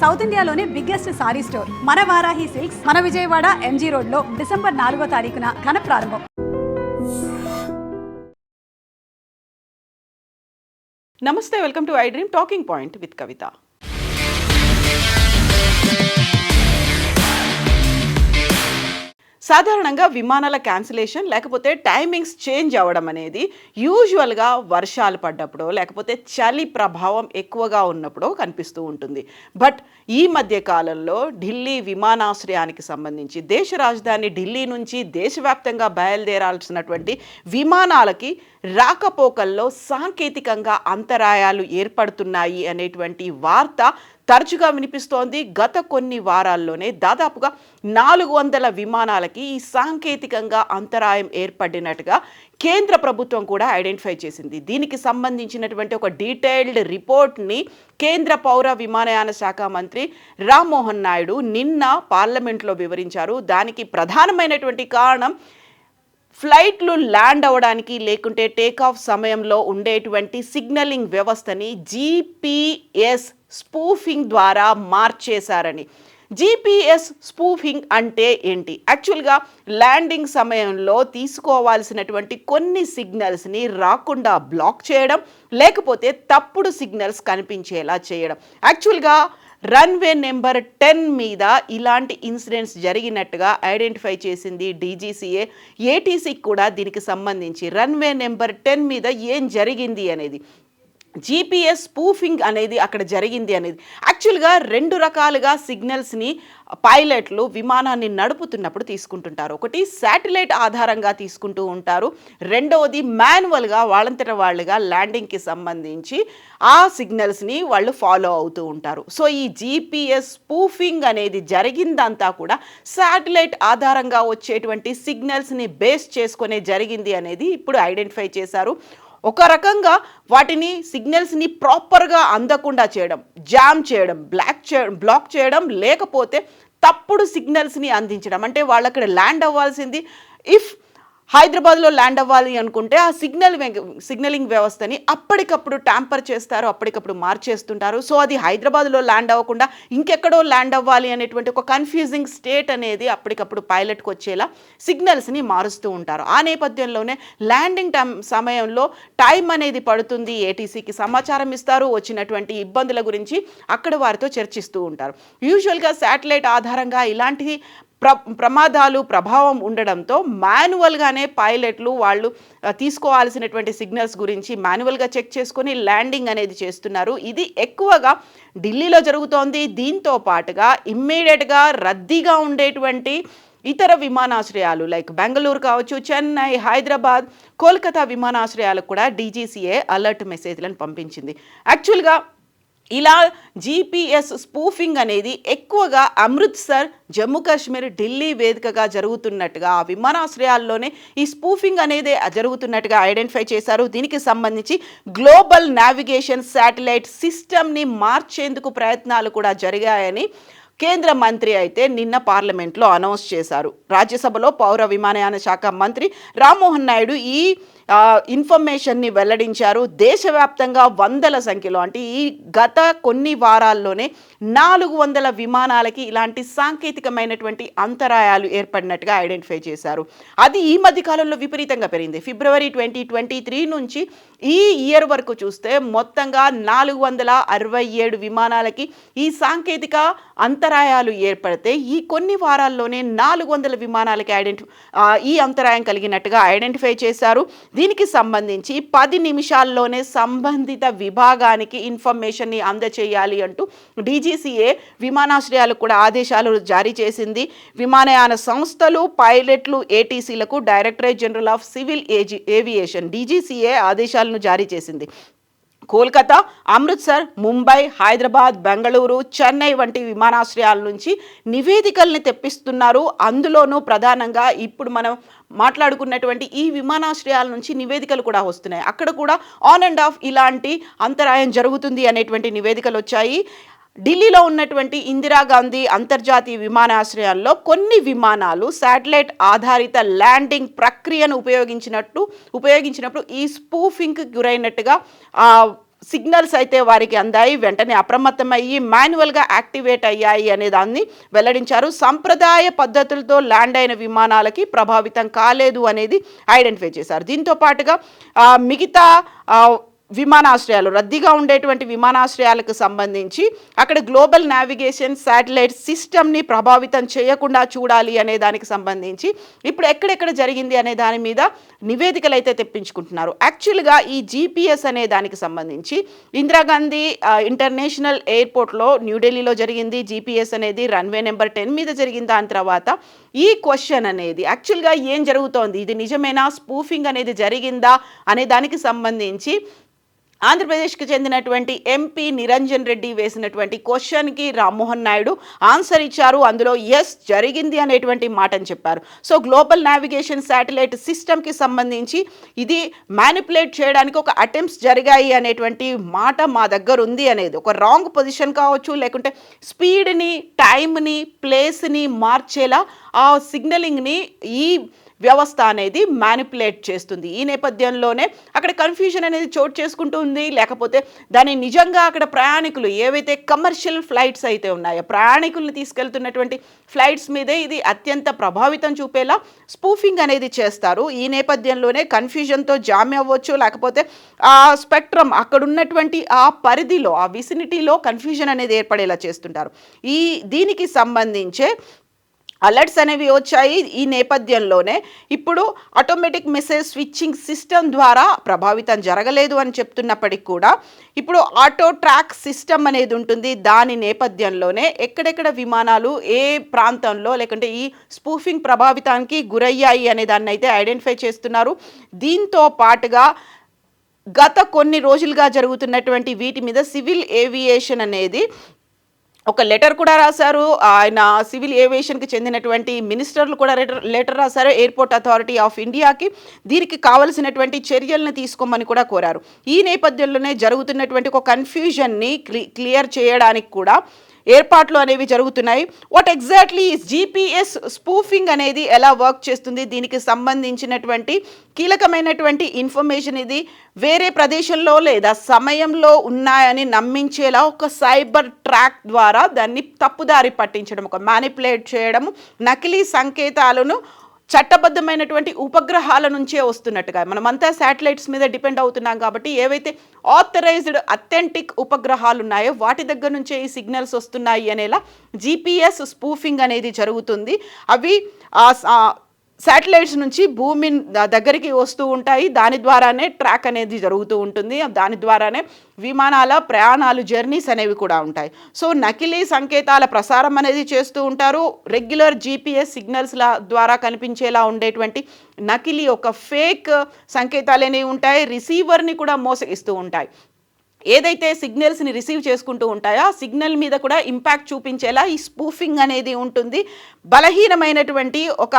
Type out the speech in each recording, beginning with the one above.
South ఇండియాలోనే biggest sorry store మన Varahi silks మన విజయవాడ ఎంజీ రోడ్ లో డిసెంబర్ 4వ తారీఖున ఘన ప్రారంభం. నమస్తే, welcome to I dream talking point with Kavitha. సాధారణంగా విమానాల క్యాన్సిలేషన్ లేకపోతే టైమింగ్స్ చేంజ్ అవ్వడం అనేది యూజువల్గా వర్షాలు పడ్డప్పుడో లేకపోతే చలి ప్రభావం ఎక్కువగా ఉన్నప్పుడో కనిపిస్తూ ఉంటుంది. బట్ ఈ మధ్య కాలంలో ఢిల్లీ విమానాశ్రయానికి సంబంధించి దేశ రాజధాని ఢిల్లీ నుంచి దేశవ్యాప్తంగా బయలుదేరాల్సినటువంటి విమానాలకి రాకపోకల్లో సాంకేతికంగా అంతరాయాలు ఏర్పడుతున్నాయి అనేటువంటి వార్త తరచుగా వినిపిస్తోంది. గత కొన్ని వారాల్లోనే దాదాపుగా 400 విమానాలకి ఈ సాంకేతికంగా అంతరాయం ఏర్పడినట్టుగా కేంద్ర ప్రభుత్వం కూడా ఐడెంటిఫై చేసింది. దీనికి సంబంధించినటువంటి ఒక డీటెయిల్డ్ రిపోర్ట్ని కేంద్ర పౌర విమానయాన శాఖ మంత్రి రామ్మోహన్ నాయుడు నిన్న పార్లమెంట్లో వివరించారు. దానికి ప్రధానమైనటువంటి కారణం ఫ్లైట్లు ల్యాండ్ అవ్వడానికి లేకుంటే టేకాఫ్ సమయంలో ఉండేటువంటి సిగ్నలింగ్ వ్యవస్థని GPS స్పూఫింగ్ ద్వారా మార్చేశారని. GPS స్పూఫింగ్ అంటే ఏంటి? యాక్చువల్గా ల్యాండింగ్ సమయంలో తీసుకోవాల్సినటువంటి కొన్ని సిగ్నల్స్ని రాకుండా బ్లాక్ చేయడం, లేకపోతే తప్పుడు సిగ్నల్స్ కనిపించేలా చేయడం. యాక్చువల్గా రన్వే నెంబర్ 10 మీద ఇలాంటి ఇన్సిడెంట్స్ జరిగినట్టుగా ఐడెంటిఫై చేసింది DGCA. ATCకి కూడా దీనికి సంబంధించి రన్వే నెంబర్ 10 మీద ఏం జరిగింది అనేది, GPS స్పూఫింగ్ అనేది అక్కడ జరిగింది అనేది. యాక్చువల్గా 2 రకాలుగా సిగ్నల్స్ని పైలట్లు విమానాన్ని నడుపుతున్నప్పుడు తీసుకుంటుంటారు. ఒకటి శాటిలైట్ ఆధారంగా తీసుకుంటూ ఉంటారు, రెండవది మాన్యువల్గా వాళ్ళంతట వాళ్ళుగా ల్యాండింగ్కి సంబంధించి ఆ సిగ్నల్స్ని వాళ్ళు ఫాలో అవుతూ ఉంటారు. సో ఈ GPS స్పూఫింగ్ అనేది జరిగిందంతా కూడా శాటిలైట్ ఆధారంగా వచ్చేటువంటి సిగ్నల్స్ని బేస్ చేసుకునే జరిగింది అనేది ఇప్పుడు ఐడెంటిఫై చేశారు. ఒక రకంగా వాటిని సిగ్నల్స్ని ప్రాపర్గా అందకుండా చేయడం, జామ్ చేయడం, బ్లాక్ చేయడం, లేకపోతే తప్పుడు సిగ్నల్స్ని అందించడం. అంటే వాళ్ళు అక్కడ ల్యాండ్ అవ్వాల్సింది ఇఫ్ హైదరాబాద్లో ల్యాండ్ అవ్వాలి అనుకుంటే ఆ సిగ్నలింగ్ వ్యవస్థని అప్పటికప్పుడు ట్యాంపర్ చేస్తారు, అప్పటికప్పుడు మార్చేస్తుంటారు. సో అది హైదరాబాద్లో ల్యాండ్ అవ్వకుండా ఇంకెక్కడో ల్యాండ్ అవ్వాలి అనేటువంటి ఒక కన్ఫ్యూజింగ్ స్టేట్ అనేది అప్పటికప్పుడు పైలట్కి వచ్చేలా సిగ్నల్స్ని మారుస్తూ ఉంటారు. ఆ నేపథ్యంలోనే ల్యాండింగ్ సమయంలో టైం అనేది పడుతుంది, ATCకి సమాచారం ఇస్తారు, వచ్చినటువంటి ఇబ్బందుల గురించి అక్కడ వారితో చర్చిస్తూ ఉంటారు. యూజువల్గా శాటిలైట్ ఆధారంగా ఇలాంటి ప్రమాదాలు ప్రభావం ఉండడంతో మాన్యువల్గానే పైలట్లు వాళ్ళు తీసుకోవాల్సినటువంటి సిగ్నల్స్ గురించి మాన్యువల్గా చెక్ చేసుకొని ల్యాండింగ్ అనేది చేస్తున్నారు. ఇది ఎక్కువగా ఢిల్లీలో జరుగుతోంది. దీంతో పాటుగా ఇమ్మీడియట్గా రద్దీగా ఉండేటువంటి ఇతర విమానాశ్రయాలు లైక్ బెంగళూరు కావచ్చు, చెన్నై, హైదరాబాద్, కోల్కతా విమానాశ్రయాలకు కూడా DGCA అలర్ట్ మెసేజ్లను పంపించింది. యాక్చువల్గా ఇలా GPS స్పూఫింగ్ అనేది ఎక్కువగా అమృత్సర్, జమ్మూ కాశ్మీర్, ఢిల్లీ వేదికగా జరుగుతున్నట్టుగా ఆ విమానాశ్రయాల్లోనే ఈ స్పూఫింగ్ అనేది జరుగుతున్నట్టుగా ఐడెంటిఫై చేశారు. దీనికి సంబంధించి గ్లోబల్ నావిగేషన్ శాటిలైట్ సిస్టమ్ని మార్చేందుకు ప్రయత్నాలు కూడా జరిగాయని కేంద్ర మంత్రి అయితే నిన్న పార్లమెంట్లో అనౌన్స్ చేశారు. రాజ్యసభలో పౌర విమానయాన శాఖ మంత్రి రామ్మోహన్ నాయుడు ఈ ఇన్ఫర్మేషన్ని వెల్లడించారు. దేశవ్యాప్తంగా వందల సంఖ్యలో, అంటే ఈ గత కొన్ని వారాల్లోనే 400 విమానాలకి ఇలాంటి సాంకేతికమైనటువంటి అంతరాయాలు ఏర్పడినట్టుగా ఐడెంటిఫై చేశారు. అది ఈ మధ్యకాలంలో విపరీతంగా పెరిగింది. ఫిబ్రవరి 2023 నుంచి ఈ ఇయర్ వరకు చూస్తే మొత్తంగా 467 విమానాలకి ఈ సాంకేతిక అంతరాయాలు ఏర్పడితే ఈ కొన్ని వారాల్లోనే 400 విమానాలకి ఈ అంతరాయం కలిగినట్టుగా ఐడెంటిఫై చేశారు. దీనికి సంబంధించి 10 నిమిషాల్లోనే సంబంధిత విభాగానికి ఇన్ఫర్మేషన్ని అందచేయాలి అంటూ DGCA విమానాశ్రయాలకు కూడా ఆదేశాలు జారీ చేసింది. విమానయాన సంస్థలు, పైలట్లు, ATCలకు directorate general of civil aviation DGCA ఆదేశాలను జారీ చేసింది. కోల్కతా, అమృత్సర్, ముంబై, హైదరాబాద్, బెంగళూరు, చెన్నై వంటి విమానాశ్రయాల నుంచి నివేదికల్ని తెప్పిస్తున్నారు. అందులోనూ ప్రధానంగా ఇప్పుడు మనం మాట్లాడుకున్నటువంటి ఈ విమానాశ్రయాల నుంచి నివేదికలు కూడా వస్తున్నాయి. అక్కడ కూడా ఆన్ అండ్ ఆఫ్ ఇలాంటి అంతరాయం జరుగుతుంది అనేటువంటి నివేదికలు వచ్చాయి. ఢిల్లీలో ఉన్నటువంటి ఇందిరాగాంధీ అంతర్జాతీయ విమానాశ్రయాల్లో కొన్ని విమానాలు శాటిలైట్ ఆధారిత ల్యాండింగ్ ప్రక్రియను ఉపయోగించినప్పుడు ఈ స్పూఫింగ్కి గురైనట్టుగా సిగ్నల్స్ అయితే వారికి అందాయి. వెంటనే అప్రమత్తమయ్యి మాన్యువల్గా యాక్టివేట్ అయ్యాయి అనే దాన్ని వెల్లడించారు. సంప్రదాయ పద్ధతులతో ల్యాండ్ అయిన విమానాలకి ప్రభావితం కాలేదు అనేది ఐడెంటిఫై చేశారు. దీంతో పాటుగా మిగతా విమానాశ్రయాలు, రద్దీగా ఉండేటువంటి విమానాశ్రయాలకు సంబంధించి అక్కడ గ్లోబల్ నావిగేషన్ శాటిలైట్ సిస్టమ్ని ప్రభావితం చేయకుండా చూడాలి అనే దానికి సంబంధించి ఇప్పుడు ఎక్కడెక్కడ జరిగింది అనే దాని మీద నివేదికలు అయితే తెప్పించుకుంటున్నారు. యాక్చువల్గా ఈ జీపీఎస్ అనే దానికి సంబంధించి ఇందిరాగాంధీ ఇంటర్నేషనల్ ఎయిర్పోర్ట్లో న్యూఢిల్లీలో జరిగింది. జీపీఎస్ అనేది రన్వే నెంబర్ 10 మీద జరిగింది. దాని తర్వాత ఈ క్వశ్చన్ అనేది యాక్చువల్గా ఏం జరుగుతోంది, ఇది నిజమేనా, స్పూఫింగ్ అనేది జరిగిందా అనే దానికి సంబంధించి ఆంధ్రప్రదేశ్కి చెందినటువంటి ఎంపీ నిరంజన్ రెడ్డి వేసినటువంటి క్వశ్చన్కి రామ్మోహన్ నాయుడు ఆన్సర్ ఇచ్చారు. అందులో ఎస్ జరిగింది అనేటువంటి మాటని చెప్పారు. సో గ్లోబల్ నావిగేషన్ శాటిలైట్ సిస్టమ్కి సంబంధించి ఇది మ్యానిపులేట్ చేయడానికి ఒక అటెంప్ట్స్ జరిగాయి అనేటువంటి మాట మా దగ్గర ఉంది అనేది, ఒక రాంగ్ పొజిషన్ కావచ్చు, లేకుంటే స్పీడ్ని, టైంని, ప్లేస్ని మార్చేలా ఆ సిగ్నలింగ్ని ఈ వ్యవస్థ అనేది మ్యానిపులేట్ చేస్తుంది. ఈ నేపథ్యంలోనే అక్కడ కన్ఫ్యూజన్ అనేది చోటు చేసుకుంటూ ఉంది. లేకపోతే దాన్ని నిజంగా అక్కడ ప్రయాణికులు ఏవైతే కమర్షియల్ ఫ్లైట్స్ అయితే ఉన్నాయో, ప్రయాణికుల్ని తీసుకెళ్తున్నటువంటి ఫ్లైట్స్ మీదే ఇది అత్యంత ప్రభావితం చూపేలా స్పూఫింగ్ అనేది చేస్తారు. ఈ నేపథ్యంలోనే కన్ఫ్యూజన్తో జామ్ అవ్వచ్చు, లేకపోతే ఆ స్పెక్ట్రమ్ అక్కడ ఉన్నటువంటి ఆ పరిధిలో, ఆ విసినిటీలో కన్ఫ్యూజన్ అనేది ఏర్పడేలా చేస్తుంటారు. దీనికి సంబంధించే అలర్ట్స్ అనేవి వచ్చాయి. ఈ నేపథ్యంలోనే ఇప్పుడు ఆటోమేటిక్ మెసేజ్ స్విచ్చింగ్ సిస్టమ్ ద్వారా ప్రభావితం జరగలేదు అని చెప్తున్నప్పటికీ కూడా ఇప్పుడు ఆటో ట్రాక్ సిస్టమ్ అనేది ఉంటుంది. దాని నేపథ్యంలోనే ఎక్కడెక్కడ విమానాలు ఏ ప్రాంతంలో లేకుంటే ఈ స్పూఫింగ్ ప్రభావితానికి గురయ్యాయి అనే దాన్ని అయితే ఐడెంటిఫై చేస్తున్నారు. దీంతో పాటుగా గత కొన్ని రోజులుగా జరుగుతున్నటువంటి వీటి మీద సివిల్ ఏవియేషన్ అనేది ఒక లెటర్ కూడా రాశారు. ఆయన సివిల్ ఏవియేషన్కి చెందినటువంటి మినిస్టర్లు కూడా లెటర్ రాశారు ఎయిర్పోర్ట్ అథారిటీ ఆఫ్ ఇండియాకి. దీనికి కావలసినటువంటి చర్యలను తీసుకోమని కూడా కోరారు. ఈ నేపథ్యంలోనే జరుగుతున్నటువంటి ఒక కన్ఫ్యూజన్ని క్లియర్ చేయడానికి కూడా ఏర్పాట్లు అనేవి జరుగుతున్నాయి. What exactly is GPS spoofing అనేది ఎలా వర్క్ చేస్తుంది, దీనికి సంబంధించినటువంటి కీలకమైనటువంటి ఇన్ఫర్మేషన్ ఇది వేరే ప్రదేశంలో లేదా సమయంలో ఉన్నాయని నమ్మించేలా ఒక సైబర్ ట్రాక్ ద్వారా దాన్ని తప్పుదారి పట్టించడం, ఒక మ్యానిపులేట్ చేయడం, నకిలీ సంకేతాలను చట్టబద్ధమైనటువంటి ఉపగ్రహాల నుంచే వస్తున్నట్టుగా, మనమంతా శాటిలైట్స్ మీద డిపెండ్ అవుతున్నాం కాబట్టి ఏవైతే ఆథరైజ్డ్ అథెంటిక్ ఉపగ్రహాలు ఉన్నాయో వాటి దగ్గర నుంచే ఈ సిగ్నల్స్ వస్తున్నాయి అనేలా జీపీఎస్ స్పూఫింగ్ అనేది జరుగుతుంది. అవి శాటిలైట్స్ నుంచి భూమి దగ్గరికి వస్తూ ఉంటాయి. దాని ద్వారానే ట్రాక్ అనేది జరుగుతూ ఉంటుంది. దాని ద్వారానే విమానాల ప్రయాణాలు, జర్నీస్ అనేవి కూడా ఉంటాయి. సో నకిలీ సంకేతాల ప్రసారం అనేది చేస్తూ ఉంటారు. రెగ్యులర్ జీపీఎస్ సిగ్నల్స్ల ద్వారా కనిపించేలా ఉండేటువంటి నకిలీ ఒక ఫేక్ సంకేతాలు అనేవి ఉంటాయి. రిసీవర్ని కూడా మోసగిస్తూ ఉంటాయి. ఏదైతే సిగ్నల్స్ని రిసీవ్ చేసుకుంటూ ఉంటాయో ఆ సిగ్నల్ మీద కూడా ఇంపాక్ట్ చూపించేలా ఈ స్పూఫింగ్ అనేది ఉంటుంది. బలహీనమైనటువంటి ఒక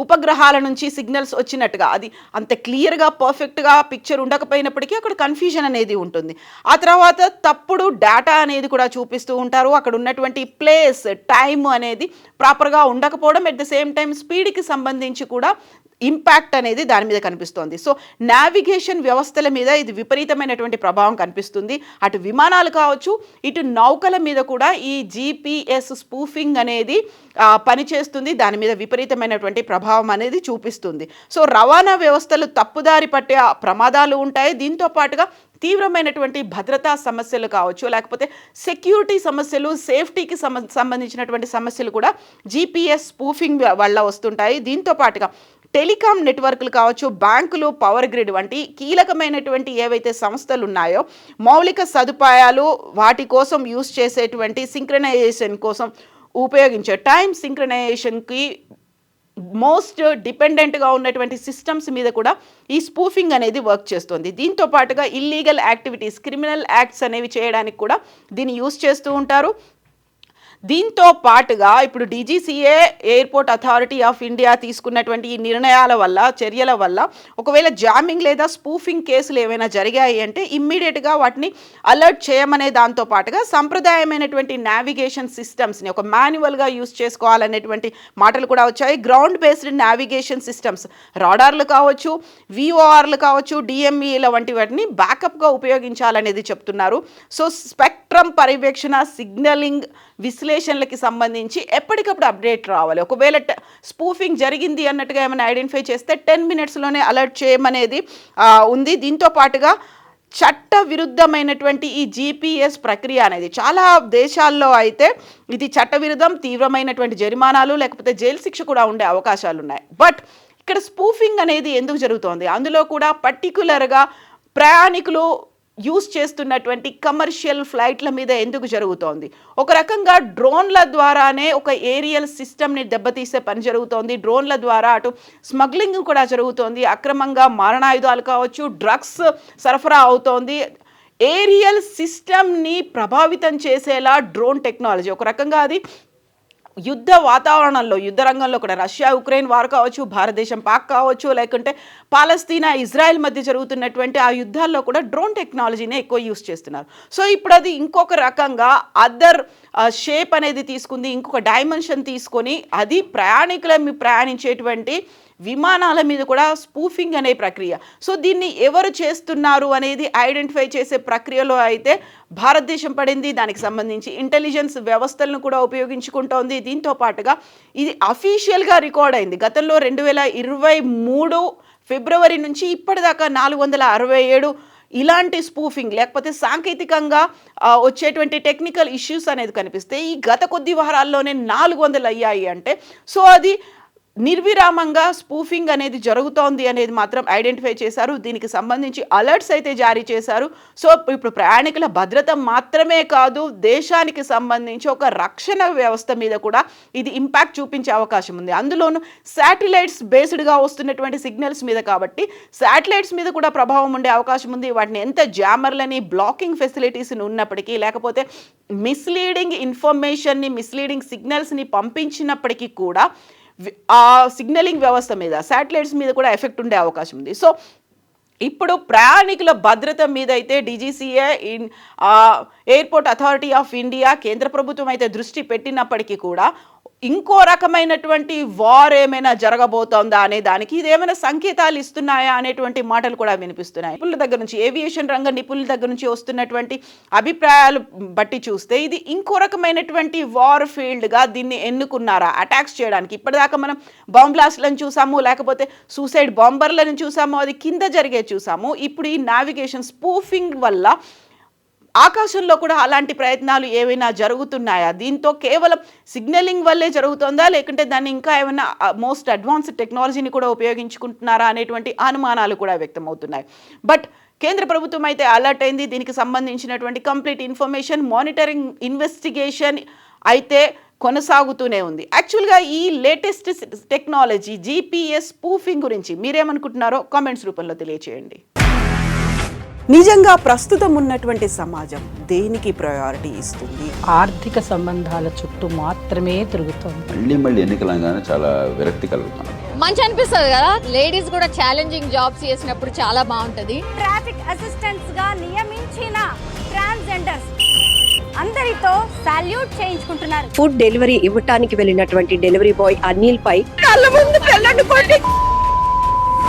ఉపగ్రహాల నుంచి సిగ్నల్స్ వచ్చినట్టుగా, అది అంత క్లియర్గా పర్ఫెక్ట్గా పిక్చర్ ఉండకపోయినప్పటికీ అక్కడ కన్ఫ్యూజన్ అనేది ఉంటుంది. ఆ తర్వాత తప్పుడు డేటా అనేది కూడా చూపిస్తూ ఉంటారు. అక్కడ ఉన్నటువంటి ప్లేస్, టైం అనేది ప్రాపర్గా ఉండకపోవడం, ఎట్ ద సేమ్ టైం స్పీడ్కి సంబంధించి కూడా ఇంపాక్ట్ అనేది దాని మీద కనిపిస్తోంది. సో నావిగేషన్ వ్యవస్థల మీద ఇది విపరీతమైనటువంటి ప్రభావం కనిపిస్తుంది. అటు విమానాలు కావచ్చు, ఇటు నౌకల మీద కూడా ఈ జీపీఎస్ స్పూఫింగ్ అనేది పనిచేస్తుంది. దాని మీద విపరీతమైనటువంటి ప్రభావం అనేది చూపిస్తుంది. సో రవాణా వ్యవస్థలు తప్పుదారి పట్టే ప్రమాదాలు ఉంటాయి. దీంతో పాటుగా తీవ్రమైనటువంటి భద్రతా సమస్యలు కావచ్చు, లేకపోతే సెక్యూరిటీ సమస్యలు, సేఫ్టీకి సంబంధించినటువంటి సమస్యలు కూడా జీపీఎస్ స్పూఫింగ్ వల్ల వస్తుంటాయి. దీంతో పాటుగా టెలికాం నెట్వర్క్లు కావచ్చు, బ్యాంకులు, పవర్ గ్రిడ్ వంటి కీలకమైనటువంటి ఏవైతే సంస్థలు ఉన్నాయో మౌలిక సదుపాయాలు వాటి కోసం యూజ్ చేసేటువంటి సింక్రనైజేషన్ కోసం ఉపయోగించే టైం సింక్రనైజేషన్కి మోస్ట్ డిపెండెంట్గా ఉన్నటువంటి సిస్టమ్స్ మీద కూడా ఈ స్పూఫింగ్ అనేది వర్క్ చేస్తుంది. దీంతో పాటుగా ఇల్లీగల్ యాక్టివిటీస్, క్రిమినల్ యాక్ట్స్ అనేవి చేయడానికి కూడా దీన్ని యూజ్ చేస్తూ ఉంటారు. దీంతో పాటుగా ఇప్పుడు DGCA airport authority of India తీసుకున్నటువంటి ఈ నిర్ణయాల వల్ల, చర్యల వల్ల ఒకవేళ జామింగ్ లేదా స్పూఫింగ్ కేసులు ఏమైనా జరిగాయి అంటే ఇమ్మీడియట్గా వాటిని అలర్ట్ చేయమనే దాంతో పాటుగా సంప్రదాయమైనటువంటి నావిగేషన్ సిస్టమ్స్ని ఒక మాన్యువల్గా యూజ్ చేసుకోవాలనేటువంటి మాటలు కూడా వచ్చాయి. గ్రౌండ్ బేస్డ్ నావిగేషన్ సిస్టమ్స్, రాడార్లు కావచ్చు, విఓఆర్లు కావచ్చు, డిఎంఈల వంటి వాటిని బ్యాకప్గా ఉపయోగించాలనేది చెప్తున్నారు. సో స్పెక్ట్రమ్ పర్యవేక్షణ, సిగ్నలింగ్ విశ్లేషణలకి సంబంధించి ఎప్పటికప్పుడు అప్డేట్ రావాలి. ఒకవేళ స్పూఫింగ్ జరిగింది అన్నట్టుగా ఏమైనా ఐడెంటిఫై చేస్తే 10 minutesలోనే అలర్ట్ చేయమనేది ఉంది. దీంతో పాటుగా చట్ట విరుద్ధమైనటువంటి ఈ జీపీఎస్ ప్రక్రియ అనేది చాలా దేశాల్లో అయితే ఇది చట్టవిరుద్ధం, తీవ్రమైనటువంటి జరిమానాలు లేకపోతే జైలు శిక్ష కూడా ఉండే అవకాశాలు ఉన్నాయి. బట్ ఇక్కడ స్పూఫింగ్ అనేది ఎందుకు జరుగుతోంది? అందులో కూడా పర్టికులర్గా ప్రయాణికులు యూస్ చేస్తున్నటువంటి కమర్షియల్ ఫ్లైట్ల మీద ఎందుకు జరుగుతోంది? ఒక రకంగా డ్రోన్ల ద్వారానే ఒక ఏరియల్ సిస్టమ్ని దెబ్బతీసే పని జరుగుతోంది. డ్రోన్ల ద్వారా అటు స్మగ్లింగ్ కూడా జరుగుతోంది, అక్రమంగా మారణాయుధాలు కావచ్చు, డ్రగ్స్ సరఫరా అవుతోంది. ఏరియల్ సిస్టమ్ని ప్రభావితం చేసేలా డ్రోన్ టెక్నాలజీ ఒక రకంగా అది యుద్ధ వాతావరణంలో, యుద్ధ రంగంలో కూడా రష్యా ఉక్రెయిన్ వారు కావచ్చు, భారతదేశం పాక్ కావచ్చు, లేకుంటే పాలస్తీనా ఇజ్రాయెల్ మధ్య జరుగుతున్నటువంటి ఆ యుద్ధాల్లో కూడా డ్రోన్ టెక్నాలజీనే ఎక్కువ యూస్ చేస్తున్నారు. సో ఇప్పుడు అది ఇంకొక రకంగా అదర్ షేప్ అనేది తీసుకుంది, ఇంకొక డైమెన్షన్ తీసుకొని అది ప్రయాణించేటువంటి విమానాల మీద కూడా స్పూఫింగ్ అనే ప్రక్రియ. సో దీన్ని ఎవరు చేస్తున్నారు అనేది ఐడెంటిఫై చేసే ప్రక్రియలో అయితే భారతదేశం పడింది. దానికి సంబంధించి ఇంటెలిజెన్స్ వ్యవస్థలను కూడా ఉపయోగించుకుంటోంది. దీంతో పాటుగా ఇది అఫీషియల్గా రికార్డ్ అయింది. గతంలో 2023 ఫిబ్రవరి నుంచి ఇప్పటిదాకా 467 ఇలాంటి స్పూఫింగ్ లేకపోతే సాంకేతికంగా వచ్చేటువంటి టెక్నికల్ ఇష్యూస్ అనేది కనిపిస్తే ఈ గత కొద్ది వారాల్లోనే 400 అయ్యాయి అంటే సో అది నిర్విరామంగా స్పూఫింగ్ అనేది జరుగుతోంది అనేది మాత్రం ఐడెంటిఫై చేశారు. దీనికి సంబంధించి అలర్ట్స్ అయితే జారీ చేశారు. సో ఇప్పుడు ప్రయాణికుల భద్రత మాత్రమే కాదు, దేశానికి సంబంధించి ఒక రక్షణ వ్యవస్థ మీద కూడా ఇది ఇంపాక్ట్ చూపించే అవకాశం ఉంది. అందులోనూ శాటిలైట్స్ బేస్డ్గా వస్తున్నటువంటి సిగ్నల్స్ మీద కాబట్టి శాటిలైట్స్ మీద కూడా ప్రభావం ఉండే అవకాశం ఉంది. వాటిని ఎంత జామర్లని, బ్లాకింగ్ ఫెసిలిటీస్ని ఉన్నప్పటికీ లేకపోతే మిస్లీడింగ్ ఇన్ఫర్మేషన్ని, మిస్లీడింగ్ సిగ్నల్స్ని పంపించినప్పటికీ కూడా ఆ సిగ్నలింగ్ వ్యవస్థ మీద, శాటిలైట్స్ మీద కూడా ఎఫెక్ట్ ఉండే అవకాశం ఉంది. సో ఇప్పుడు ప్రయాణికుల భద్రత మీద అయితే DGCA airport authority of India కేంద్ర ప్రభుత్వం అయితే దృష్టి పెట్టినప్పటికీ కూడా ఇంకో రకమైనటువంటి వార్ ఏమైనా జరగబోతోందా అనే దానికి ఇదేమైనా సంకేతాలు ఇస్తున్నాయా అనేటువంటి మాటలు కూడా వినిపిస్తున్నాయి. నిపుణుల దగ్గర నుంచి, ఏవియేషన్ రంగ నిపుణుల దగ్గర నుంచి వస్తున్నటువంటి అభిప్రాయాలు బట్టి చూస్తే ఇది ఇంకో రకమైనటువంటి వార్ ఫీల్డ్గా దీన్ని ఎన్నుకున్నారా అటాక్స్ చేయడానికి? ఇప్పటిదాకా మనం బాంబ్ బ్లాస్ట్లను చూసాము, లేకపోతే సూసైడ్ బాంబర్లను చూసాము, అది కింద జరిగే చూసాము. ఇప్పుడు ఈ నావిగేషన్ స్పూఫింగ్ వల్ల ఆకాశంలో కూడా అలాంటి ప్రయత్నాలు ఏమైనా జరుగుతున్నాయా? దీంతో కేవలం సిగ్నలింగ్ వల్లే జరుగుతుందా, లేకుంటే దాన్ని ఇంకా ఏమైనా మోస్ట్ అడ్వాన్స్డ్ టెక్నాలజీని కూడా ఉపయోగించుకుంటున్నారా అనేటువంటి అనుమానాలు కూడా వ్యక్తమవుతున్నాయి. బట్ కేంద్ర ప్రభుత్వం అయితే అలర్ట్ అయింది. దీనికి సంబంధించినటువంటి కంప్లీట్ ఇన్ఫర్మేషన్, మానిటరింగ్, ఇన్వెస్టిగేషన్ అయితే కొనసాగుతూనే ఉంది. యాక్చువల్గా ఈ లేటెస్ట్ టెక్నాలజీ జీపీఎస్ స్పూఫింగ్ గురించి మీరేమనుకుంటున్నారో కామెంట్స్ రూపంలో తెలియచేయండి. నిజంగా ప్రస్తుతం ఉన్నటువంటి సమాజం దేనికి ప్రయారిటీ ఇస్తుంది? ఆర్థిక సంబంధాల చుట్టూ మాత్రమే తిరుగుతుంది. మళ్ళీ ఎన్నికలంగానే చాలా విరక్తి కలుగుతాను. మంచి అనిపిస్తుంది కదా, లేడీస్ కూడా ఛాలెంజింగ్ జాబ్స్ చేసినప్పుడు చాలా బాగుంటది. ట్రాఫిక్ అసిస్టెంట్స్ గా నియమించిన ట్రాన్స్జెండర్స్ అందరితో సాల్యూట్ చేయించుకుంటున్నారు. ఫుడ్ డెలివరీ ఇవ్వటానికి వెళ్ళినటువంటి డెలివరీ బాయ్ అనిల్ పై కళ్ళ ముందు